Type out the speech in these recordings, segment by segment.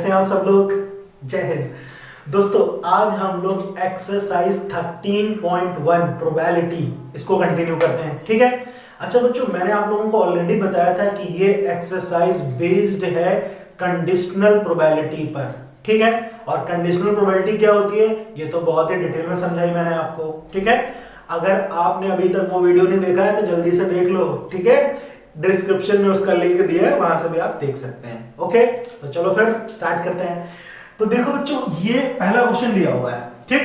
कैसे हैं आप सब लोग? जय हिंद। दोस्तों आज हम लोग एक्सरसाइज 13.1 प्रोबेबिलिटी इसको कंटिन्यू करते हैं, ठीक है। अच्छा बच्चों, मैंने आप लोगों को ऑलरेडी बताया था कि ये एक्सरसाइज बेस्ड है कंडीशनल प्रोबेबिलिटी पर, ठीक है। और कंडीशनल प्रोबेबिलिटी क्या होती है ये तो बहुत ही डिटेल में समझाई मैंने आपको, ठीक है। अगर आपने अभी तक वो वीडियो नहीं देखा है तो जल्दी से देख लो, ठीक है। डिस्क्रिप्शन में उसका लिंक दिया है, वहां से भी आप देख सकते हैं। ओके, तो चलो फिर स्टार्ट करते हैं। तो देखो बच्चों, ये पहला क्वेश्चन दिया हुआ है, ठीक।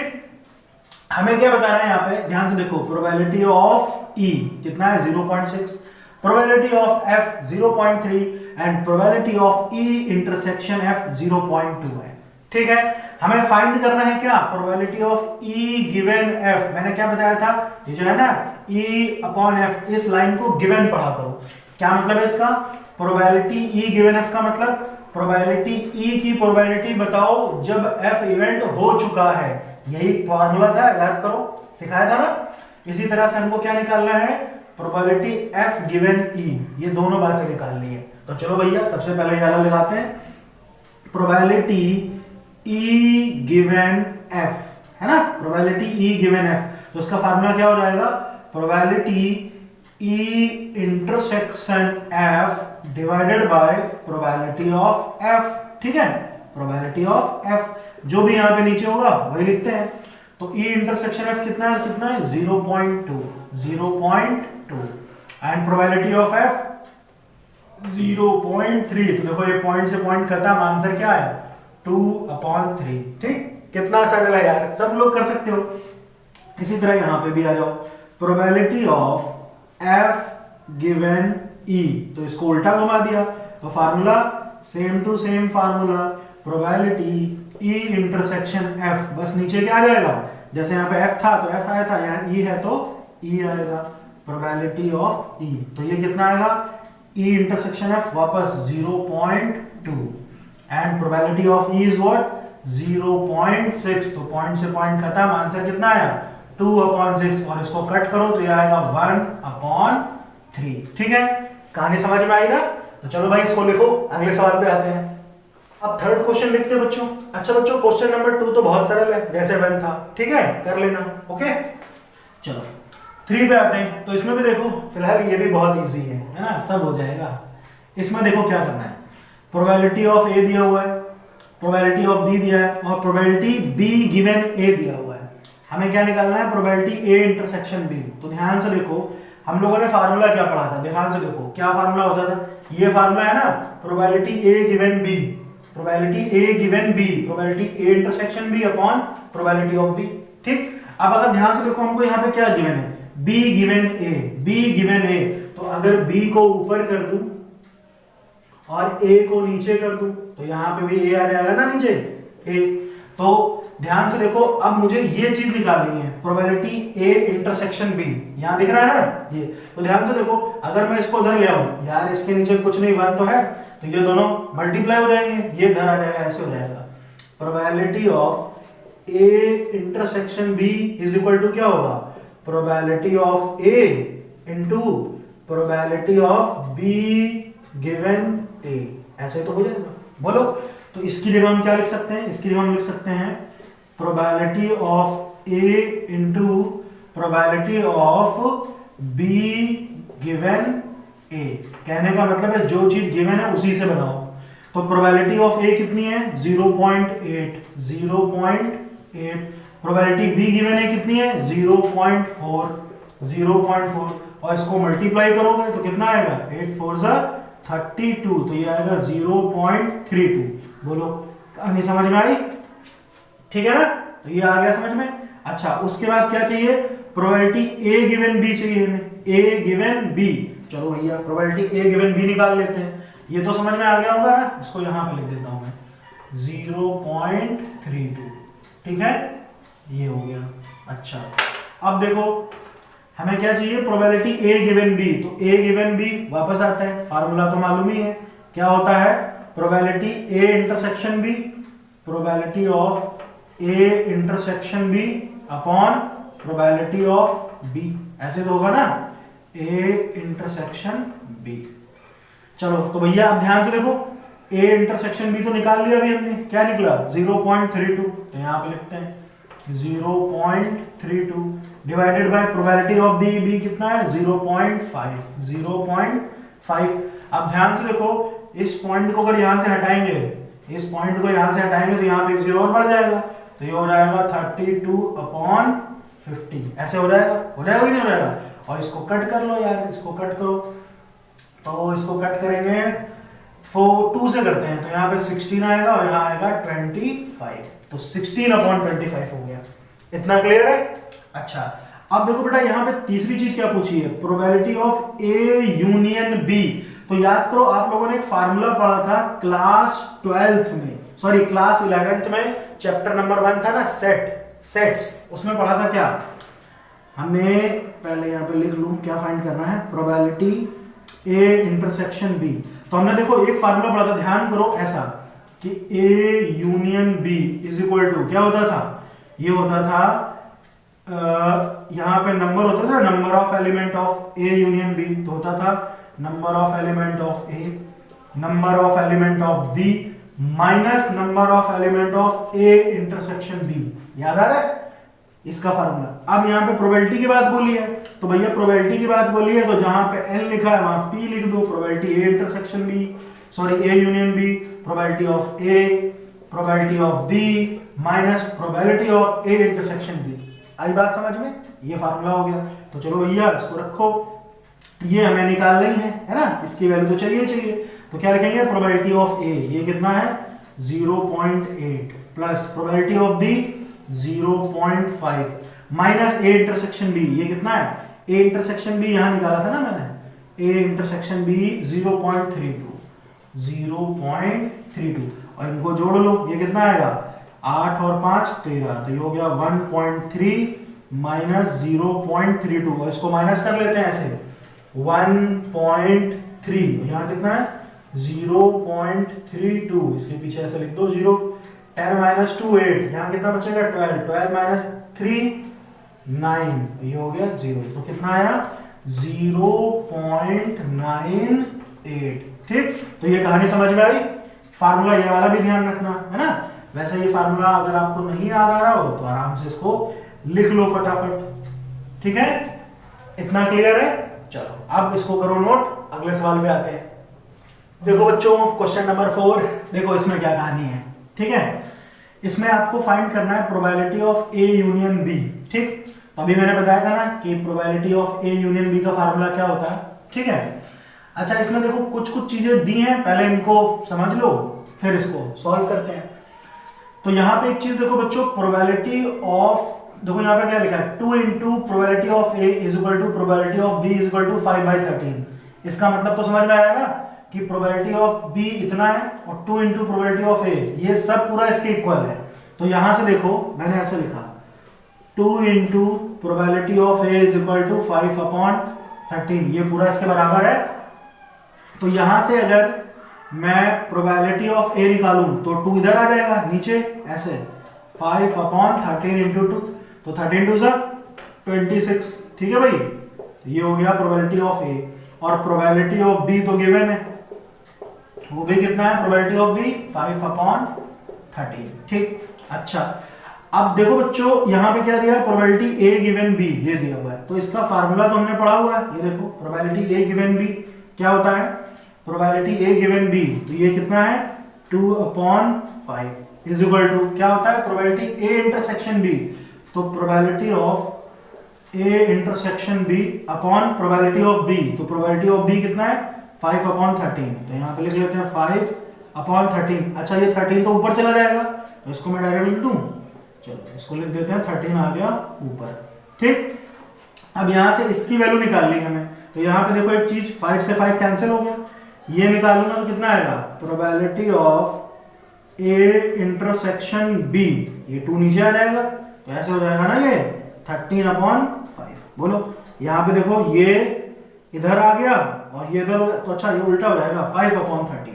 हमें क्या बता रहे हैं यहाँ पे, ध्यान से देखो। प्रोबेबिलिटी ऑफ ई कितना है 0.6, probability of F 0.3 and probability of E intersection F 0.2 है, ठीक है। हमें फाइंड करना है क्या, probability of E given F. मैंने क्या बताया था, ये जो है ना ई अपॉन एफ, इस लाइन को गिवन पढ़ा करो। क्या मतलब है इसका, प्रोबेबिलिटी ई गिवन एफ का मतलब प्रोबेबिलिटी ई की प्रोबेबिलिटी बताओ जब एफ इवेंट हो चुका है। यही फॉर्मूला था, याद करो, सिखाया था ना। इसी तरह से हमको क्या निकालना है, प्रोबेबिलिटी एफ गिवन ई, ये दोनों बातें निकालनी है। तो चलो भैया सबसे पहले ये लगाते हैं, प्रोबेबिलिटी ई गिवन एफ, है ना, प्रोबेबिलिटी ई गिवन एफ। तो इसका फार्मूला क्या हो जाएगा, probability E intersection F divided by probability of F, ठीक है। प्रोबेबिलिटी ऑफ एफ जो भी यहां पे नीचे होगा वही लिखते हैं। तो ई इंटरसेक्शन एफ कितना है, 0.2 एंड प्रोबेबिलिटी ऑफ एफ 0.3। तो देखो ये पॉइंट से पॉइंट खत्म, आंसर क्या है 2/3, ठीक। कितना सरल है यार, सब लोग कर सकते हो। इसी तरह यहां पे भी आ जाओ, probability of F given E, तो इसको उल्टा घुमा दिया तो formula same to same formula, probability E intersection F, बस नीचे क्या आ जाएगा, जैसे यहाँ पे एफ था तो एफ आया था, यहाँ ई है तो ई आएगा, प्रोबेबिलिटी ऑफ ई। तो ये कितना आएगा, ई इंटरसेक्शन एफ वापस 0.2 and probability of E is what 0.6। तो पॉइंट से पॉइंट खत्म, आंसर कितना आया 2/6 और इसको कट करो तो ये आएगा 1/3, ठीक है। कहानी समझ में आई ना। तो चलो भाई इसको लिखो, अगले सवाल पे आते हैं। अब थर्ड क्वेश्चन लिखते हैं बच्चों। अच्छा बच्चों, क्वेश्चन नंबर 2 तो बहुत सरल है, जैसे 1 था, ठीक है, कर लेना। ओके, चलो 3 पे आते हैं। तो इसमें भी देखो, फिलहाल ये भी बहुत इजी है ना, सब हो जाएगा। इसमें देखो क्या करना है, प्रोबेबिलिटी ऑफ ए दिया हुआ है, प्रोबेबिलिटी ऑफ बी दिया है और प्रोबेबिलिटी बी गिवन ए दिया हुआ है। हमें क्या निकालना है, प्रोबेबिलिटी ए इंटरसेक्शन बी। तो ध्यान से देखो, हम लोगों ने फार्मूला क्या पढ़ा था, ध्यान से देखो क्या फार्मूला होता था। ये फार्मूला है ना, probability A given B, probability A given B, probability A intersection B upon probability of B, ठीक। अब अगर ध्यान से देखो, हमको यहाँ पे क्या गिवन है, B given A, B given A. तो अगर बी को ऊपर कर दूं और ए को नीचे कर दूं तो यहाँ पे भी ए आ जाएगा ना नीचे ए। तो ध्यान से देखो, अब मुझे ये चीज निकालनी है, प्रोबेबिलिटी ए इंटरसेक्शन बी, यहां दिख रहा है ना ये। तो ध्यान से देखो, अगर मैं इसको उधर ले आऊं, यार इसके नीचे कुछ नहीं 1 तो है, तो ये दोनों मल्टीप्लाई हो जाएंगे, ये इधर आ जाएगा, ऐसे हो जाएगा। Probability of A intersection B is equal to क्या होगा, probability of A into probability of B given A, ऐसे तो हो जाएगा। बोलो, तो इसकी जगह हम क्या लिख सकते हैं, इसकी जगह हम लिख सकते हैं probability of A into probability of B given A. कहने का मतलब है जो चीज गिवन है उसी से बनाओ। तो प्रोबेबिलिटी ऑफ ए कितनी है 0.8, प्रोबेबिलिटी बी गिवन है कितनी है 0.4 और इसको मल्टीप्लाई करोगे तो कितना आएगा 8 4 32, तो ये आएगा 0.32। बोलो, कहानी समझ में आई, ठीक है ना। तो ये आ गया समझ में। अच्छा, उसके बाद क्या चाहिए, प्रोबेबिलिटी ए गिवन बी चाहिए हमें, ए गिवन बी। चलो भैया प्रोबेबिलिटी ए गिवन बी निकाल लेते हैं। ये तो समझ में आ गया होगा ना, इसको यहां पे लिख देता हूं मैं 0.32, ठीक है, ये हो गया। अच्छा, अब देखो हमें क्या चाहिए, प्रोबेबिलिटी ए गिवन बी। तो ए गिवन बी वापस आता है, फार्मूला तो मालूम ही है, क्या होता है, probability A intersection B, probability of A intersection B upon probability of B, ऐसे तो होगा ना, ए इंटरसेक्शन बी। चलो तो भैया अब ध्यान से देखो, ए इंटरसेक्शन बी तो निकाल लिया अभी हमने, क्या निकला 0.32, तो यहाँ पे लिखते हैं 0.32 divided by probability of B, B कितना है 0.5, 0.5। अब ध्यान से देखो, इस पॉइंट को अगर यहाँ से हटाएंगे, इस पॉइंट को यहाँ से हटाएंगे तो यहाँ पे एक जीरो और बढ़ जाएगा, तो ये हो जाएगा 32/50, ऐसे हो जाएगा कि नहीं हो जाएगा। और इसको कट कर लो यार, इसको कट करो, तो इसको कट करेंगे 2 से करते हैं, तो यहाँ पे 16 आएगा और यहाँ आएगा 25, तो 16/25 हो गया। इतना क्लियर है? अच्छा, अब देखो बेटा यहाँ पे तीसरी चीज क्या पूछी है, probability of A union B. तो याद करो, आप लोगों ने एक फार्मूला पढ़ा था क्लास 12th में, सॉरी क्लास 11th में, चैप्टर नंबर 1 था ना, सेट्स, उसमें पढ़ा था क्या, हमें पहले यहाँ पे लिख लूं क्या फाइंड करना है, प्रोबेबिलिटी ए इंटरसेक्शन बी। तो हमने देखो एक फार्मूला पढ़ा था, ध्यान करो ऐसा कि A union B is equal to क्या होता था, ये होता था यहाँ पे नंबर होता था, number of element of A union B, तो होता था number of element of A, number of element of B minus number of element of A intersection B. याद आ रहा है इसका फार्मूला? अब यहाँ पे प्रोबेबिलिटी की बात बोली है, तो भैया प्रोबेबिलिटी की बात बोली है तो जहां पे एल लिखा है वहां पी लिख दो, probability A intersection B, sorry A union B, probability of A, probability of B minus probability of A intersection B. आई बात समझ में? ये फार्मूला हो गया। तो चलो भैया इसको रखो, ये हमें निकालनी है ना, इसकी वैल्यू तो चाहिए। तो क्या लिखेंगे, प्रोबेबिलिटी ऑफ ए ये कितना है 0.8 plus probability of B 0.5 minus A intersection B, ये कितना है, ए इंटरसेक्शन बी यहां निकाला था ना मैंने, ए इंटरसेक्शन बी 0.32 और इनको जोड़ लो, ये कितना आएगा 8 और 5 13, तो ये हो गया 1.3 माइनस 0.32, और इसको माइनस कर लेते हैं ऐसे 1.3, यहाँ कितना है 0.32, इसके पीछे ऐसे लिख दो 0, 10 माइनस 2 8, यहाँ कितना बचेगा 12 माइनस 3 9, ये हो गया 0, तो कितना आया 0.98। ठीक, तो ये कहानी समझ में आई। फार्मूला ये वाला भी ध्यान रखना है ना। वैसे ये फार्मूला अगर आपको नहीं याद आ रहा हो तो आराम से इसको लिख लो फटाफट। ठीक है, इतना क्लियर है? चलो अब इसको करो नोट, अगले सवाल पे आते हैं। देखो बच्चों, क्वेश्चन नंबर 4, देखो इसमें क्या कहानी है। ठीक है, इसमें आपको फाइंड करना है probability of A union B. ठीक, तो अभी मैंने बताया था ना कि probability of A union B का फार्मूला क्या होता है। ठीक है, अच्छा इसमें देखो कुछ चीजें दी हैं, पहले इनको समझ लो फिर इसको सॉल्व करते हैं। तो यहाँ पे एक चीज देखो बच्चों, प्रोबेबिलिटी ऑफ, देखो यहाँ पे क्या लिखा है 2 into probability of A is equal to probability of B is equal to 5/13। इसका मतलब तो समझ में आया ना कि प्रोबेबिलिटी ऑफ बी इतना है और 2 इंटू प्रोबेबिलिटी ऑफ ए, ये सब पूरा इसके इक्वल है। तो यहां से देखो मैंने ऐसे लिखा 2 into probability of A is equal to 5/13, ये पूरा इसके बराबर है। तो यहां से अगर मैं प्रोबेबिलिटी ऑफ ए निकालूं तो 2 इधर आ जाएगा नीचे ऐसे 5/13 इंटू 2, तो 13 2 सा 26। ठीक है भाई, तो ये हो गया प्रोबेबिलिटी ऑफ ए। और प्रोबेबिलिटी ऑफ बी तो गिवन है, वो भी कितना है, प्रोबेबिलिटी ऑफ बी 5/13। ठीक, अच्छा अब देखो बच्चों यहां पे क्या दिया है, प्रोबेबिलिटी ए गिवन बी ये दिया हुआ है। तो इसका फार्मूला तो हमने पढ़ा हुआ है, ये देखो प्रोबेबिलिटी ए गिवन बी क्या होता है, प्रोबेबिलिटी ए गिवन बी, तो ये कितना है 2/5 इज इक्वल टू क्या होता है, प्रोबेबिलिटी ए इंटरसेक्शन बी, तो probability of A intersection B upon probability of B, तो प्रोबेबिलिटी ऑफ बी कितना है 5/13, तो यहां पे लिख लेते हैं 5/13। अच्छा ये 13 तो ऊपर चला जाएगा, तो इसको मैं डायरेक्ट लिख दूं, चलो इसको लिख देते हैं 13 आ गया ऊपर। ठीक, अब यहां से इसकी वैल्यू निकालनी है हमें, तो यहां पे देखो एक चीज 5 से 5 कैंसिल हो गया, ये निकालूंगा तो कितना आएगा, probability of A intersection B, ये 2 नीचे आ जाएगा, तो ऐसे हो जाएगा ना ये 13/5। बोलो यहां पे देखो ये इधर आ गया और ये इधर, तो अच्छा ये उल्टा हो जाएगा 5/13,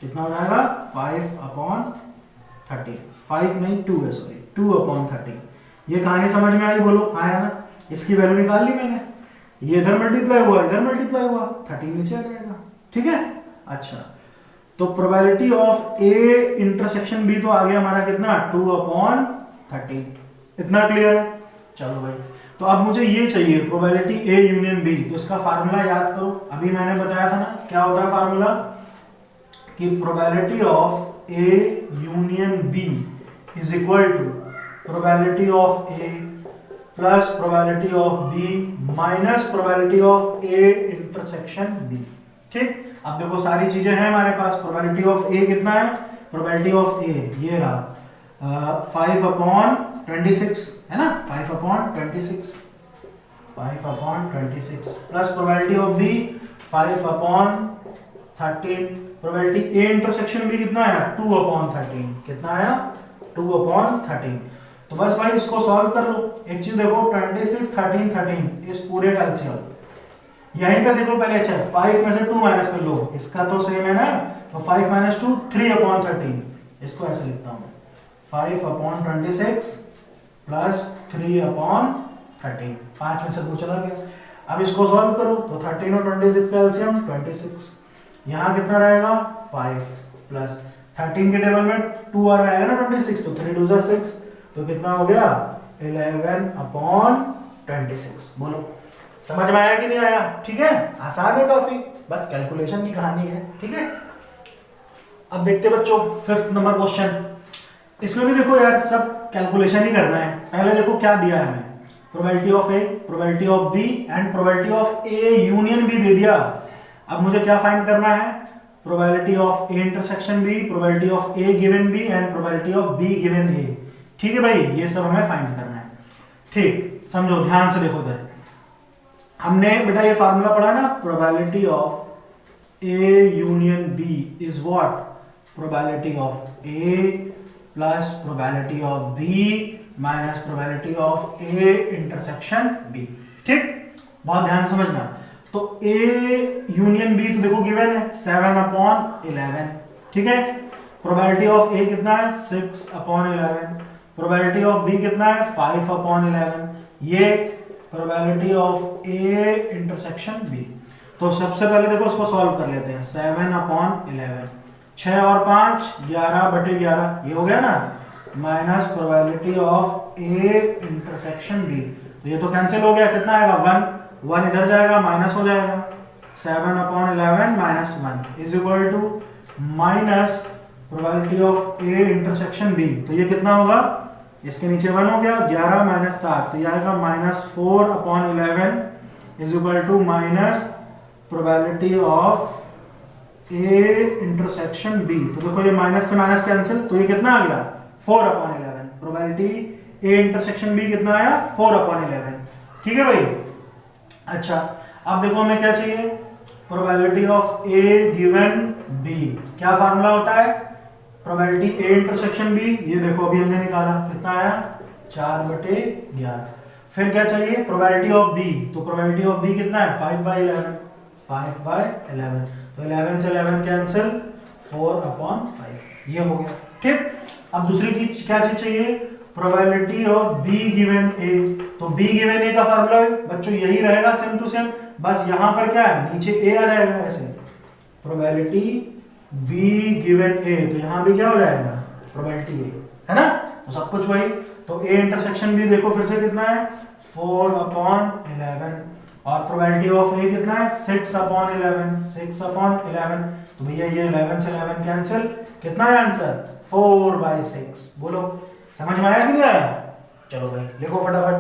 कितना हो जाएगा 5/13, 5 नहीं 2 है, सॉरी 2/13। ये कहानी समझ में आई? बोलो आया ना। इसकी वैल्यू निकाल ली मैंने, ये इधर मल्टीप्लाई हुआ इधर मल्टीप्लाई हुआ, 13 नीचे आ जाएगा। ठीक है, अच्छा तो probability of A intersection B तो आ गया हमारा कितना 2/13। इतना क्लियर है? चलो भाई, तो अब मुझे ये चाहिए प्रोबेबिलिटी ए यूनियन बी। तो इसका फार्मूला याद करो, अभी मैंने बताया था ना क्या होता है फार्मूला, कि probability of A union B is equal to probability of A plus probability of B minus probability of A intersection B. ठीक, अब देखो सारी चीजें हैं हमारे पास। प्रोबेबिलिटी ऑफ ए कितना है, प्रोबेबिलिटी ऑफ ए ये रहा 5/26 है ना, 5/26 plus probability of B 5/13। Probability A intersection B कितना आया 2/13। कितना आया 2/13। तो बस भाई इसको सॉल्व कर लो। एक चीज देखो 26 13 13 इस पूरे का एलसीएम यहीं पे देखो पहले। अच्छा 5 में से 2 माइनस कर लो, इसका तो सेम है ना, तो 5 - 2 3/13। इसको ऐसे लिखता हूं 5/26 प्लस 3/13। 5 में से 2 चला गया। अब इसको सॉल्व करो तो 13 और 26 का एलसीएम 26। यहां कितना रहेगा 5 प्लस 13 के टेबल में 2 बार आएगा ना 26, तो 3 2 6, तो कितना हो गया 11/26। बोलो समझ में आया कि नहीं आया? ठीक है, आसान है काफी, बस कैलकुलेशन की कहानी है। ठीक है, अब देखते बच्चों 5th नंबर क्वेश्चन। इसमें भी देखो यार सब कैलकुलेशन ही करना है। पहले देखो क्या दिया है हमें, probability of A, probability of B and probability of A union B दे दिया। अब मुझे क्या फाइंड करना है, probability of A intersection B, probability of A given B and probability of B given A. ठीक है भाई, ये सब हमें फाइंड करना है। ठीक, समझो ध्यान से देखो इधर। हमने बेटा ये फार्मूला पढ़ा ना, probability of A union B is what, probability of A plus probability of B minus probability of A intersection B. ठीक, बहुत ध्यान से समझना। तो ए यूनियन बी तो देखो गिवन है 7/11। ठीक है, प्रोबेबिलिटी ऑफ ए कितना है 6/11। प्रोबेबिलिटी ऑफ बी कितना है 5/11। ये probability of A intersection B. तो सबसे पहले देखो इसको सॉल्व कर लेते हैं। 7/11 6 और 5 11/11 ये हो गया ना, minus probability of A intersection B. तो ये तो कैंसिल हो गया, कितना आएगा 1 इधर जाएगा माइनस हो जाएगा। 7/11 minus 1 is equal to minus probability of A intersection B. तो ये कितना होगा, इसके नीचे 1 हो गया, 11 माइनस 7 तो ये आएगा -4/11 is equal to minus probability of A intersection B. तो देखो ये माइनस से माइनस कैंसिल, तो ये कितना आ गया 4/11। प्रोबेबिलिटी ए इंटरसेक्शन बी कितना आया 4/11। ठीक है भाई। अच्छा अब देखो हमें क्या चाहिए, probability of A given B. क्या फार्मूला होता है, प्रोबेबिलिटी ए इंटरसेक्शन बी, ये देखो अभी हमने निकाला कितना आया 4/11। फिर क्या चाहिए, प्रोबेबिलिटी ऑफ बी। तो प्रोबेबिलिटी ऑफ बी कितना है 5/11। तो 11 से 11 कैंसिल 4/5 ये हो गया। ठीक, अब दूसरी चीज क्या चीज चाहिए, probability of B given A. तो बी गिवन ए का फार्मूला बच्चों यही रहेगा सेम टू सेम, बस यहां पर क्या है नीचे ए आ रहेगा ऐसे, प्रोबेबिलिटी बी गिवन ए। तो यहां भी क्या हो जाएगा प्रोबेबिलिटी ए, है ना, तो सब कुछ वही। तो ए इंटरसेक्शन बी देखो फिर से कितना है 4/11 और प्रोबेबिलिटी ऑफ ए कितना है 6/11। तो भैया ये 11 से 11 कैंसिल, कितना है आंसर 4/6। बोलो समझ में आया कि नहीं आया? चलो भाई लिखो फटाफट।